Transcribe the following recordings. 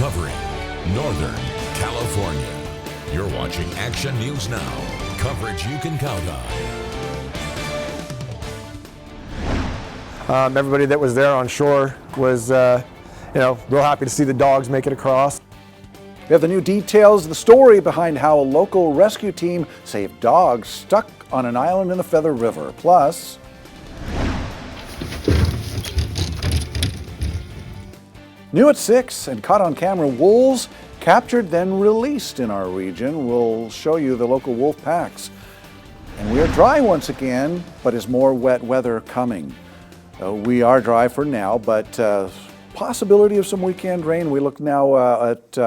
covering Northern California. You're watching Action News Now, coverage you can count on. Everybody that was there on shore was, real happy to see the dogs make it across. We have the new details, the story behind how a local rescue team saved dogs stuck on an island in the Feather River. Plus, new at 6 and caught on camera, wolves captured then released in our region. We'll show you the local wolf packs. And we are dry once again, but is more wet weather coming? We are dry for now, but possibility of some weekend rain. We look now at,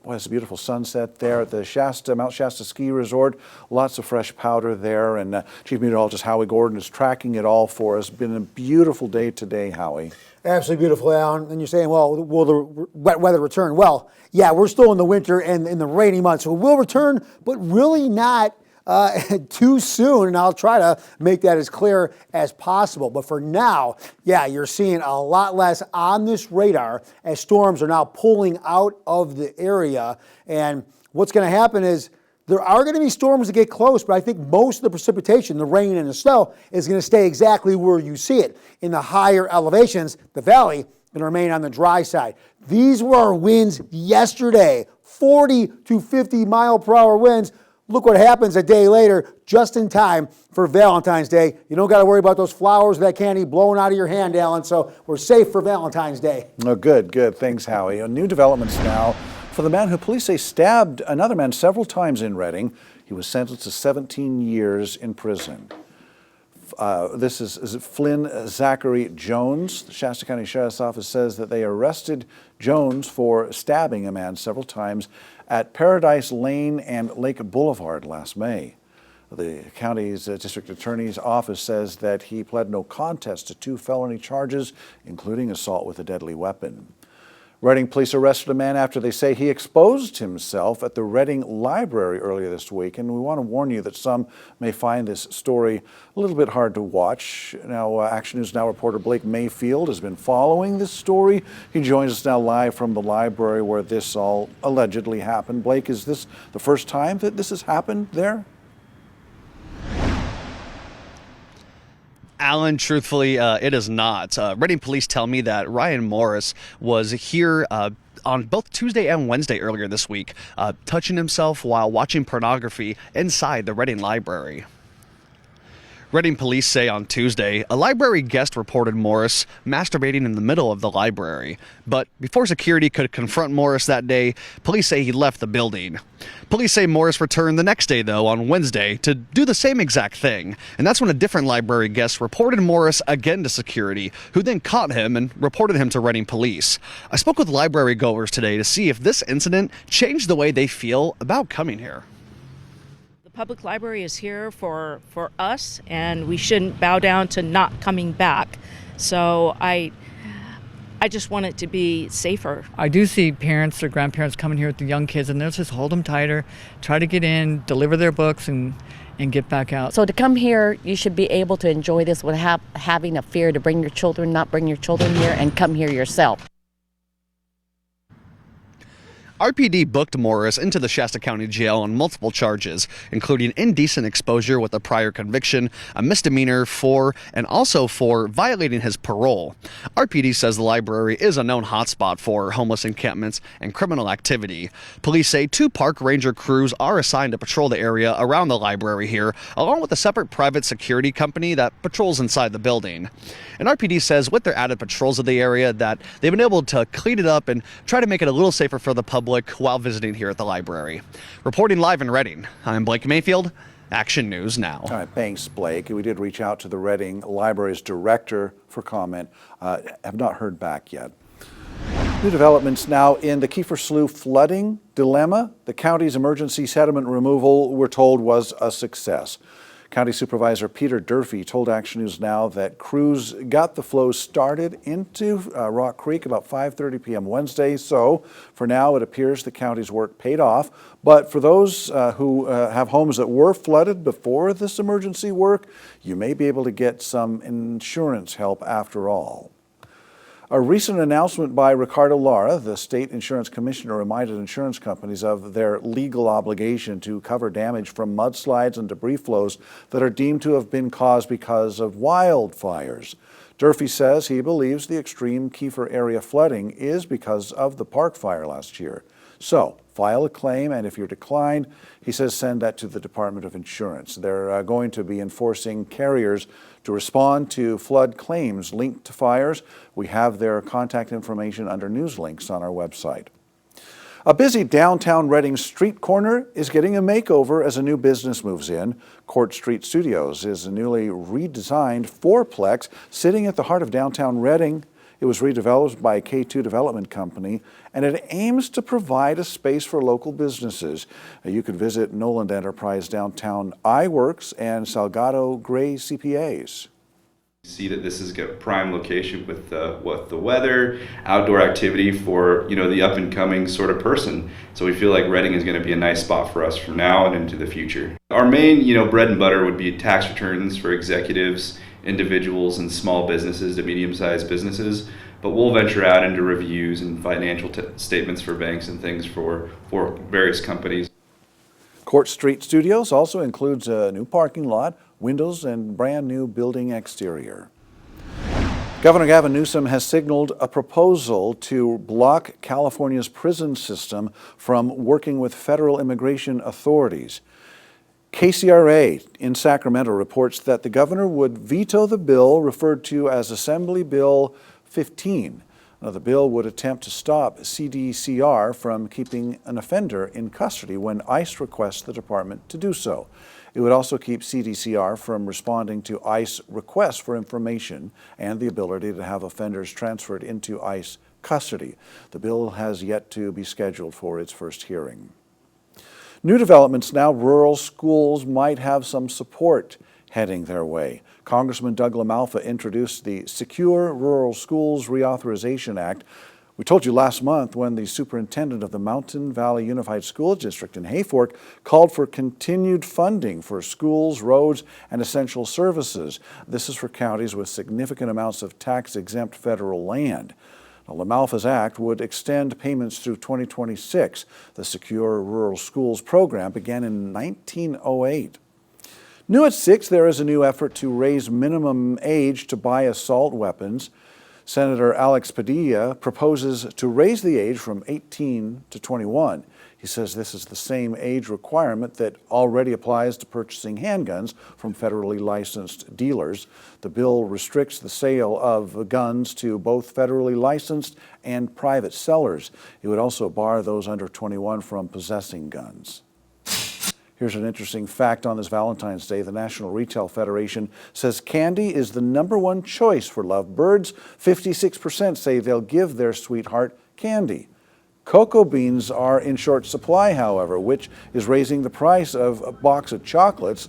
it's a beautiful sunset there at the Mount Shasta Ski Resort. Lots of fresh powder there, and Chief Meteorologist Howie Gordon is tracking it all for us. Been a beautiful day today, Howie. Absolutely beautiful, Alan. And you're saying, well, will the wet weather return? Well, yeah, we're still in the winter and in the rainy months, so it will return, but really not too soon, and I'll try to make that as clear as possible. But for now, yeah, you're seeing a lot less on this radar as storms are now pulling out of the area. And what's going to happen is there are going to be storms that get close, but I think most of the precipitation, the rain and the snow, is going to stay exactly where you see it. In the higher elevations, the valley going to remain on the dry side. These were our winds yesterday, 40 to 50 mile per hour winds. Look what happens a day later, just in time for Valentine's Day. You don't got to worry about those flowers, that candy blowing out of your hand, Alan, so we're safe for Valentine's Day. Oh, good. Thanks, Howie. New developments now for the man who police say stabbed another man several times in Redding. He was sentenced to 17 years in prison. This is Flynn Zachary Jones. The Shasta County Sheriff's Office says that they arrested Jones for stabbing a man several times at Paradise Lane and Lake Boulevard last May. The county's district attorney's office says that he pled no contest to 2 felony charges, including assault with a deadly weapon. Redding police arrested a man after they say he exposed himself at the Redding Library earlier this week, and we want to warn you that some may find this story a little bit hard to watch. Now, Action News Now reporter Blake Mayfield has been following this story. He joins us now live from the library where this all allegedly happened. Blake, is this the first time that this has happened there? Alan, truthfully, it is not. Redding police tell me that Ryan Morris was here on both Tuesday and Wednesday earlier this week, touching himself while watching pornography inside the Redding Library. Redding police say on Tuesday, a library guest reported Morris masturbating in the middle of the library. But before security could confront Morris that day, police say he left the building. Police say Morris returned the next day, though, on Wednesday, to do the same exact thing. And that's when a different library guest reported Morris again to security, who then caught him and reported him to Redding police. I spoke with library goers today to see if this incident changed the way they feel about coming here. Public library is here for us, and we shouldn't bow down to not coming back. So I just want it to be safer. I do see parents or grandparents coming here with the young kids, and they'll just hold them tighter, try to get in, deliver their books, and get back out. So to come here, you should be able to enjoy this without having a fear to bring your children, not bring your children here, and come here yourself. RPD booked Morris into the Shasta County Jail on multiple charges, including indecent exposure with a prior conviction, a misdemeanor and also for violating his parole. RPD says the library is a known hotspot for homeless encampments and criminal activity. Police say 2 park ranger crews are assigned to patrol the area around the library here, along with a separate private security company that patrols inside the building. And RPD says with their added patrols of the area that they've been able to clean it up and try to make it a little safer for the public while visiting here at the library. Reporting live in Redding, I'm Blake Mayfield, Action News Now. All right, thanks, Blake. We did reach out to the Redding Library's director for comment. Have not heard back yet. New developments now in the Kiefer Slough flooding dilemma. The county's emergency sediment removal, we're told, was a success. County Supervisor Peter Durfee told Action News Now that crews got the flow started into Rock Creek about 5:30 p.m. Wednesday. So for now, it appears the county's work paid off. But for those who have homes that were flooded before this emergency work, you may be able to get some insurance help after all. A recent announcement by Ricardo Lara, the state insurance commissioner, reminded insurance companies of their legal obligation to cover damage from mudslides and debris flows that are deemed to have been caused because of wildfires. Durfee says he believes the extreme Kiefer area flooding is because of the Park Fire last year. So, file a claim, and if you're declined, he says send that to the Department of Insurance. They're going to be enforcing carriers to respond to flood claims linked to fires. We have their contact information under news links on our website. A busy downtown Reading street corner is getting a makeover as a new business moves in. Court Street Studios is a newly redesigned fourplex sitting at the heart of downtown Reading. It was redeveloped by K2 Development Company, and it aims to provide a space for local businesses. You can visit Noland Enterprise Downtown iWorks and Salgado Gray CPAs. See that this is a prime location with the weather, outdoor activity for the up and coming sort of person. So we feel like Reading is going to be a nice spot for us from now and into the future. Our main bread and butter would be tax returns for executives, individuals, and small businesses to medium-sized businesses. But we'll venture out into reviews and financial statements for banks and things for various companies. Court Street Studios also includes a new parking lot, windows, and brand new building exterior. Governor Gavin Newsom has signaled a proposal to block California's prison system from working with federal immigration authorities. KCRA in Sacramento reports that the governor would veto the bill referred to as Assembly Bill 15. Now, the bill would attempt to stop CDCR from keeping an offender in custody when ICE requests the department to do so. It would also keep CDCR from responding to ICE requests for information and the ability to have offenders transferred into ICE custody. The bill has yet to be scheduled for its first hearing. New developments now, rural schools might have some support heading their way. Congressman Doug LaMalfa introduced the Secure Rural Schools Reauthorization Act. We told you last month when the superintendent of the Mountain Valley Unified School District in Hayfork called for continued funding for schools, roads, and essential services. This is for counties with significant amounts of tax-exempt federal land. Now, LaMalfa's act would extend payments through 2026. The Secure Rural Schools program began in 1908. New at 6, there is a new effort to raise minimum age to buy assault weapons. Senator Alex Padilla proposes to raise the age from 18 to 21. He says this is the same age requirement that already applies to purchasing handguns from federally licensed dealers. The bill restricts the sale of guns to both federally licensed and private sellers. It would also bar those under 21 from possessing guns. Here's an interesting fact on this Valentine's Day. The National Retail Federation says candy is the #1 choice for lovebirds. 56% say they'll give their sweetheart candy. Cocoa beans are in short supply, however, which is raising the price of a box of chocolates,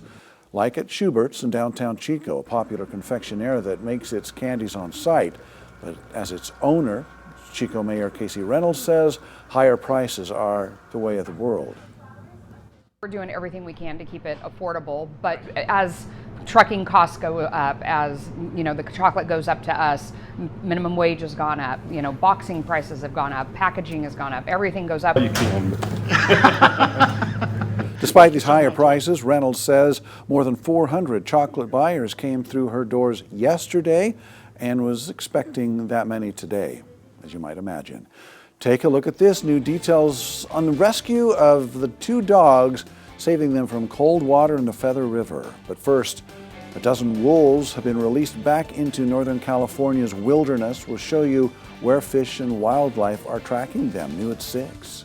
like at Schubert's in downtown Chico, a popular confectionaire that makes its candies on site. But as its owner, Chico Mayor Casey Reynolds says, higher prices are the way of the world. We're doing everything we can to keep it affordable, but as trucking costs go up, as the chocolate goes up to us, minimum wage has gone up, boxing prices have gone up, packaging has gone up, everything goes up. Despite these higher prices, Reynolds says more than 400 chocolate buyers came through her doors yesterday and was expecting that many today, as you might imagine. Take a look at this. New details on the rescue of the 2 dogs, saving them from cold water in the Feather River. But first, a dozen wolves have been released back into Northern California's wilderness. We'll show you where fish and wildlife are tracking them. New at 6.